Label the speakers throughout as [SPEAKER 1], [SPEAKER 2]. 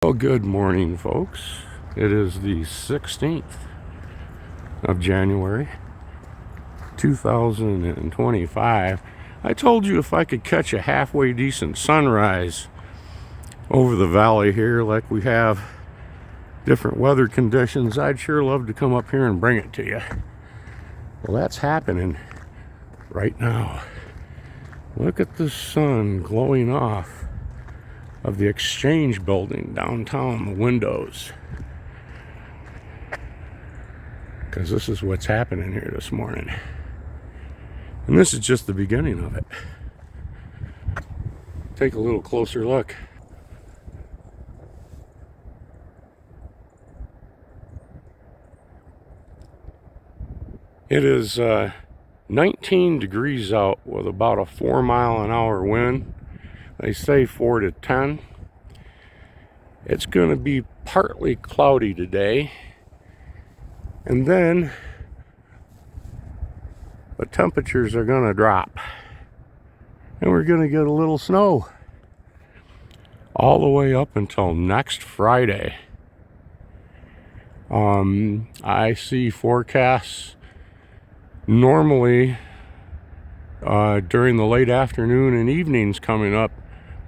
[SPEAKER 1] Well, good morning, folks. It is the 16th of January, 2025. I told you if I could catch a halfway decent sunrise over the valley here, like we have different weather conditions, I'd sure love to come up here and bring it to you. Well, that's happening right now. Look at the sun glowing off of the Exchange building downtown, the windows. Because this is what's happening here this morning. And this is just the beginning of it. Take a little closer look. It is 19 degrees out with about a 4-mile-an-hour wind. They say 4 to 10. It's going to be partly cloudy today. And then the temperatures are going to drop. And we're going to get a little snow. All the way up until next Friday. I see forecasts normally during the late afternoon and evenings coming up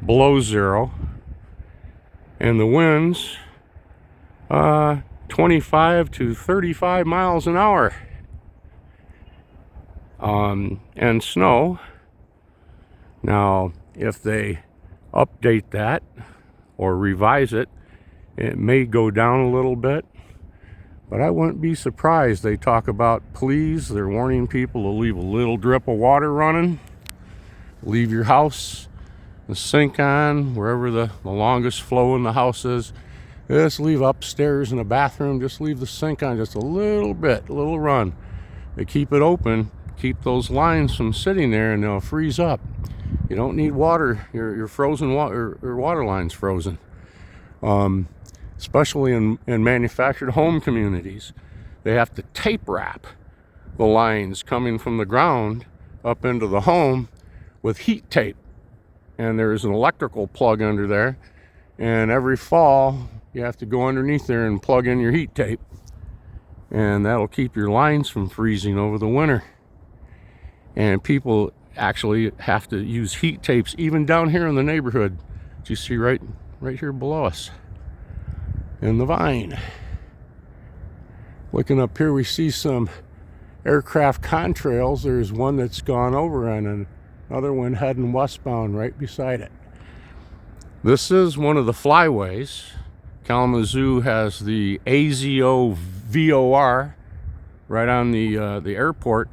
[SPEAKER 1] below zero, and the winds 25 to 35 miles an hour, and snow. Now, if they update that or revise it, it may go down a little bit, but I wouldn't be surprised. They talk about, please, they're warning people to leave a little drip of water running, leave your house, the sink on, wherever the longest flow in the house is. Just leave upstairs in the bathroom, just leave the sink on just a little bit, a little run. They keep it open, keep those lines from sitting there, and they'll freeze up. You don't need water, your frozen water, or water line's frozen. Especially in manufactured home communities. They have to tape wrap the lines coming from the ground up into the home with heat tape. And there's an electrical plug under there, and every fall you have to go underneath there and plug in your heat tape, and that'll keep your lines from freezing over the winter. And people actually have to use heat tapes even down here in the neighborhood that you see right here below us in the vine. Looking up here, we see some aircraft contrails. There's one that's gone over and another one heading westbound right beside it. This is one of the flyways. Kalamazoo has the AZO VOR right on the airport,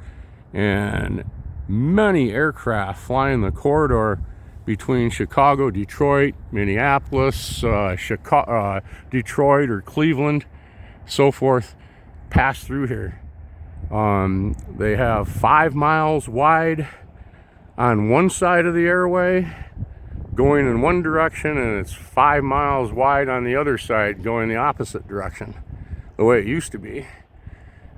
[SPEAKER 1] and many aircraft fly in the corridor between Chicago, Detroit, Minneapolis, Detroit or Cleveland, so forth, pass through here. They have 5 miles wide on one side of the airway going in one direction, and it's 5 miles wide on the other side going the opposite direction, the way it used to be.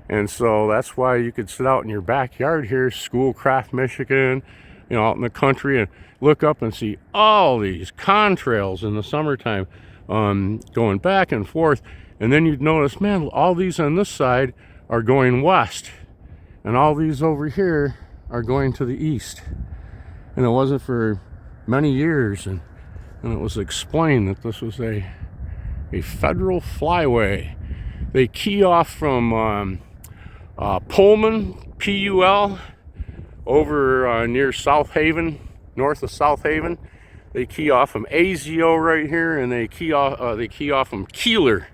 [SPEAKER 1] And so that's why you could sit out in your backyard here, Schoolcraft, Michigan, out in the country, and look up and see all these contrails in the summertime going back and forth. And then you'd notice, man, all these on this side are going west, and all these over here are going to the east. And it wasn't for many years, and it was explained that this was a federal flyway. They key off from Pullman, P-U-L, over near South Haven, north of South Haven. They key off from AZO right here, and they key off from Keeler,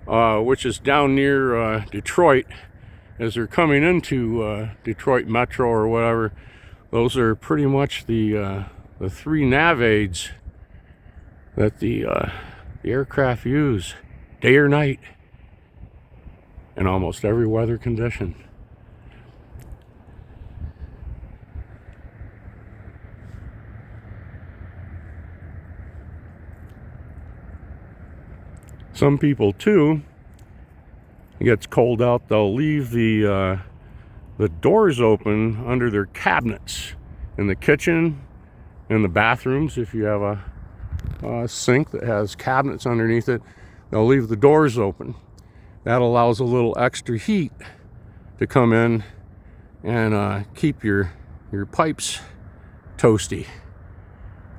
[SPEAKER 1] which is down near Detroit. As they're coming into Detroit Metro or whatever, those are pretty much the 3 nav aids that the aircraft use day or night in almost every weather condition. Some people too, it gets cold out, they'll leave the doors open under their cabinets in the kitchen, in the bathrooms, if you have a sink that has cabinets underneath it. They'll leave the doors open. That allows a little extra heat to come in and keep your pipes toasty.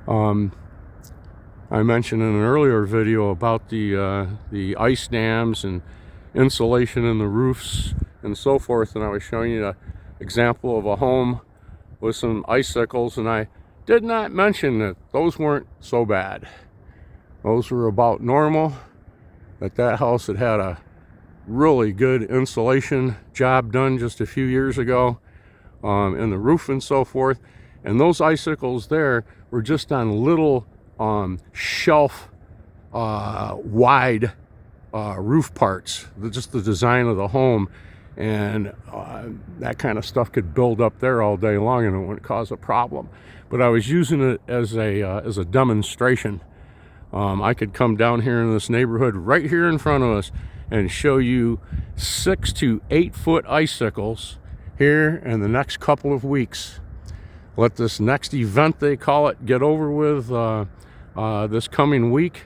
[SPEAKER 1] I mentioned in an earlier video about the ice dams and insulation in the roofs and so forth, and I was showing you an example of a home with some icicles, and I did not mention that those weren't so bad. Those were about normal. That house had had a really good insulation job done just a few years ago in the roof and so forth, and those icicles there were just on little shelf wide roof parts, just the design of the home, and that kind of stuff could build up there all day long and it wouldn't cause a problem. But I was using it as a demonstration. I could come down here in this neighborhood right here in front of us and show you 6 to 8 foot icicles here in the next couple of weeks. Let this next event, they call it, get over with this coming week,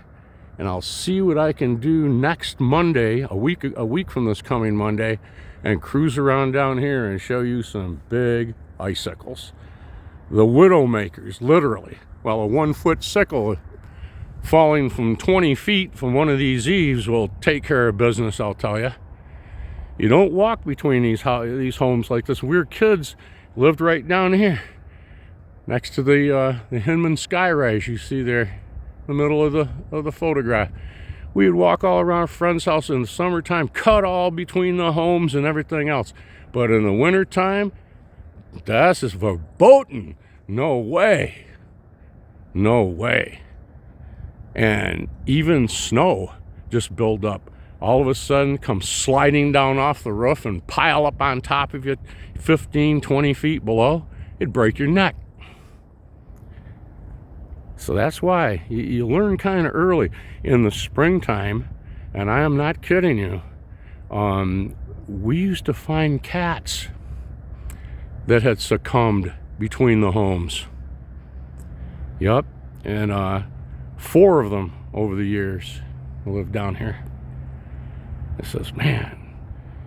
[SPEAKER 1] and I'll see what I can do next Monday, a week from this coming Monday, and cruise around down here and show you some big icicles. The Widowmakers, literally. Well, a 1 foot sickle falling from 20 feet from one of these eaves will take care of business, I'll tell you. You don't walk between these homes like this. We're kids, lived right down here next to the Hinman skyrise you see there in the middle of the photograph. We would walk all around a friend's house in the summertime, cut all between the homes and everything else. But in the wintertime, das is verboten. No way. No way. And even snow just build up. All of a sudden come sliding down off the roof and pile up on top of you 15, 20 feet below. It'd break your neck. So that's why you learn kind of early. In the springtime, and I am not kidding you, we used to find cats that had succumbed between the homes. Yep, and 4 of them over the years lived down here. It says, man,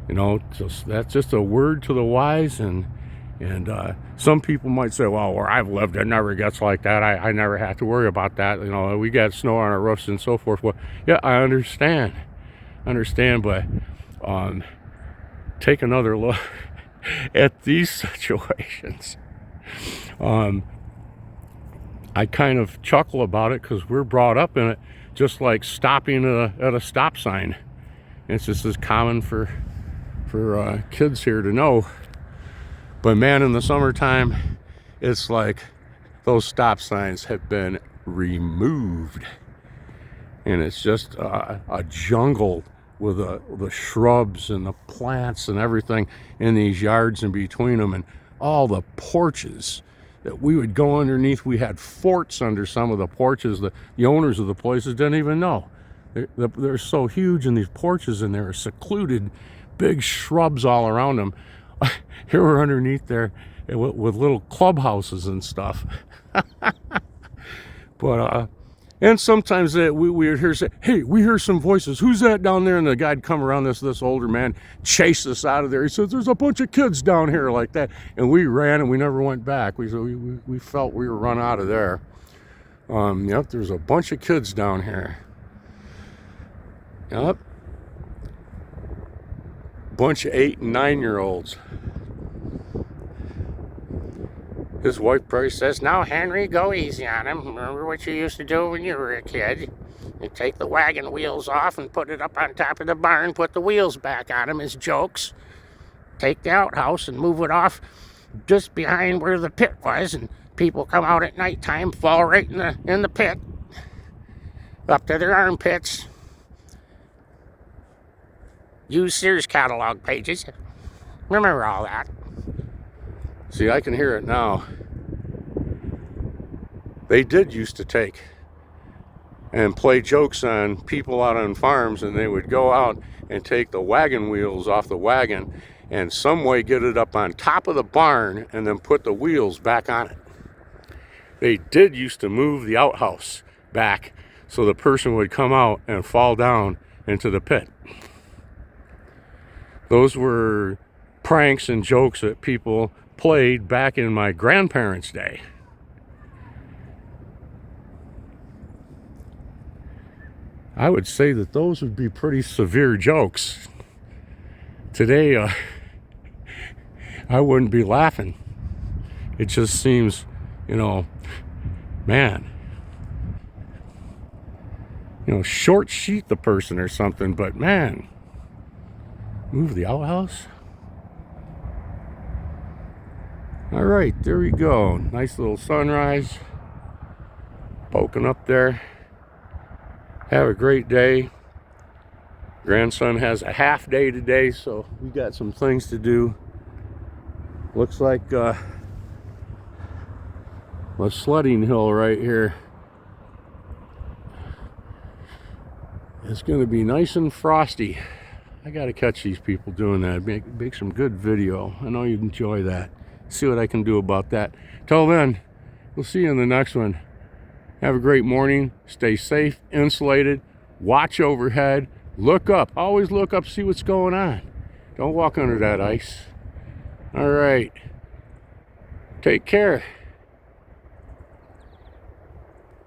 [SPEAKER 1] you know, that's just a word to the wise, and some people might say, well, where I've lived, it never gets like that. I never have to worry about that. You know, we got snow on our roofs and so forth. Well, yeah, I understand, but take another look at these situations. I kind of chuckle about it because we're brought up in it, just like stopping at a stop sign. It's just as common for kids here to know. But man, in the summertime, it's like those stop signs have been removed, and it's just a jungle with the shrubs and the plants and everything in these yards and between them, and all the porches that we would go underneath. We had forts under some of the porches. The owners of the places didn't even know. They're so huge in these porches, and they're secluded, big shrubs all around them. Here we're underneath there with little clubhouses and stuff. But and sometimes we would hear say, hey, we hear some voices. Who's that down there? And the guy'd come around, this older man, chase us out of there. He says, there's a bunch of kids down here like that. And we ran and we never went back. We felt we were run out of there. Yep, there's a bunch of kids down here. Yep. Bunch of 8 and 9-year-olds. His wife probably says, now, Henry, go easy on him. Remember what you used to do when you were a kid? You take the wagon wheels off and put it up on top of the barn, put the wheels back on them as jokes. Take the outhouse and move it off just behind where the pit was, and people come out at nighttime, fall right in the pit, up to their armpits. Use Sears catalog pages. Remember all that. See, I can hear it now. They did used to take and play jokes on people out on farms, and they would go out and take the wagon wheels off the wagon and some way get it up on top of the barn and then put the wheels back on it. They did used to move the outhouse back so the person would come out and fall down into the pit. Those were pranks and jokes that people played back in my grandparents' day. I would say that those would be pretty severe jokes. Today, I wouldn't be laughing. It just seems, man, short sheet the person or something, but man, move the outhouse. All right, there we go. Nice little sunrise poking up there. Have a great day. Grandson has a half day today, so we got some things to do. Looks like a sledding hill right here. It's going to be nice and frosty. I got to catch these people doing that. Make some good video. I know you'd enjoy that. See what I can do about that. Till then, we'll see you in the next one. Have a great morning. Stay safe, insulated. Watch overhead. Look up. Always look up, see what's going on. Don't walk under that ice. All right. Take care.